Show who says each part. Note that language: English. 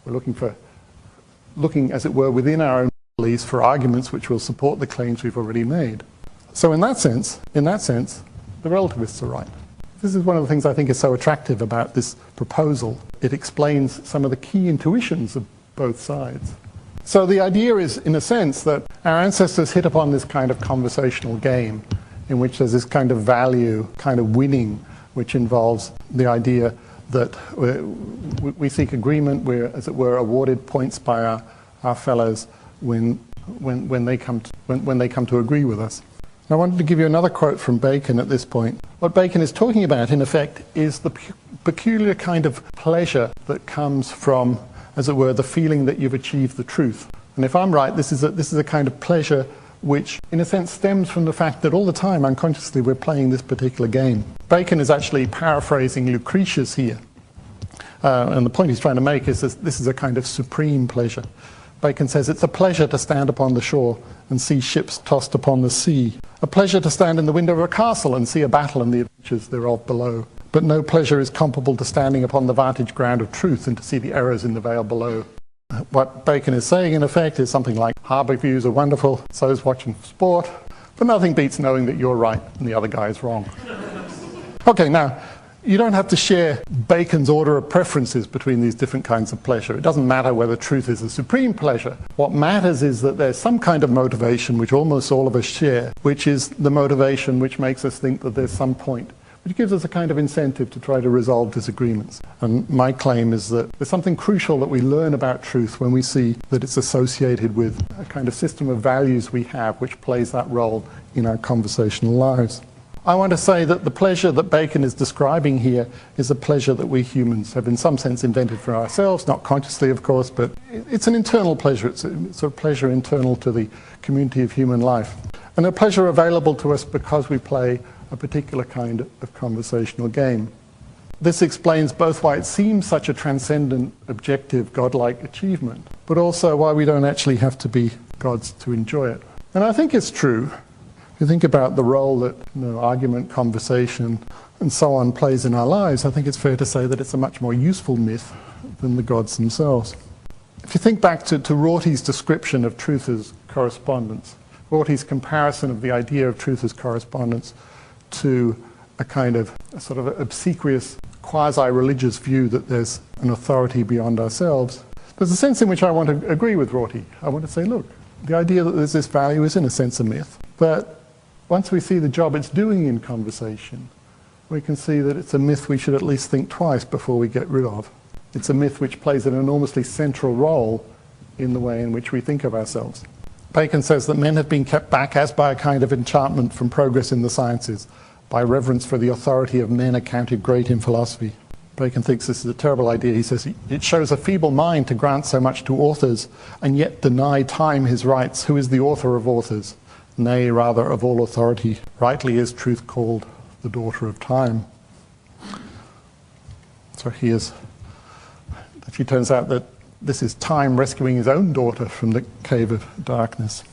Speaker 1: We're looking, as it were, within our own beliefs for arguments which will support the claims we've already made. So in that sense, the relativists are right. This is one of the things I think is so attractive about this proposal. It explains some of the key intuitions of both sides. So the idea is, in a sense, that our ancestors hit upon this kind of conversational game in which there's this kind of value, kind of winning, which involves the idea that we seek agreement, we're, as it were, awarded points by our fellows when they come to agree with us. I wanted to give you another quote from Bacon at this point. What Bacon is talking about, in effect, is the peculiar kind of pleasure that comes from, as it were, the feeling that you've achieved the truth. And if I'm right, this is a kind of pleasure which, in a sense, stems from the fact that all the time, unconsciously, we're playing this particular game. Bacon is actually paraphrasing Lucretius here. And the point he's trying to make is that this is a kind of supreme pleasure. Bacon says, it's a pleasure to stand upon the shore and see ships tossed upon the sea. A pleasure to stand in the window of a castle and see a battle and the adventures thereof below. But no pleasure is comparable to standing upon the vantage ground of truth and to see the errors in the vale below. What Bacon is saying, in effect, is something like, harbour views are wonderful, so is watching sport, but nothing beats knowing that you're right and the other guy is wrong. Okay, now, you don't have to share Bacon's order of preferences between these different kinds of pleasure. It doesn't matter whether truth is a supreme pleasure. What matters is that there's some kind of motivation which almost all of us share, which is the motivation which makes us think that there's some point, which gives us a kind of incentive to try to resolve disagreements. And my claim is that there's something crucial that we learn about truth when we see that it's associated with a kind of system of values we have which plays that role in our conversational lives. I want to say that the pleasure that Bacon is describing here is a pleasure that we humans have in some sense invented for ourselves, not consciously of course, but it's an internal pleasure. It's a sort of pleasure internal to the community of human life. And a pleasure available to us because we play a particular kind of conversational game. This explains both why it seems such a transcendent, objective, godlike achievement, but also why we don't actually have to be gods to enjoy it. And I think it's true. If you think about the role that argument, conversation, and so on plays in our lives, I think it's fair to say that it's a much more useful myth than the gods themselves. If you think back to Rorty's description of truth as correspondence, Rorty's comparison of the idea of truth as correspondence to a sort of obsequious, quasi-religious view that there's an authority beyond ourselves, there's a sense in which I want to agree with Rorty. I want to say, look, the idea that there's this value is in a sense a myth, but once we see the job it's doing in conversation, we can see that it's a myth we should at least think twice before we get rid of. It's a myth which plays an enormously central role in the way in which we think of ourselves. Bacon says that men have been kept back as by a kind of enchantment from progress in the sciences, by reverence for the authority of men accounted great in philosophy. Bacon thinks this is a terrible idea. He says, it shows a feeble mind to grant so much to authors, and yet deny time his rights. Who is the author of authors? Nay, rather, of all authority. Rightly is truth called the daughter of time. So it actually turns out that this is time rescuing his own daughter from the cave of darkness.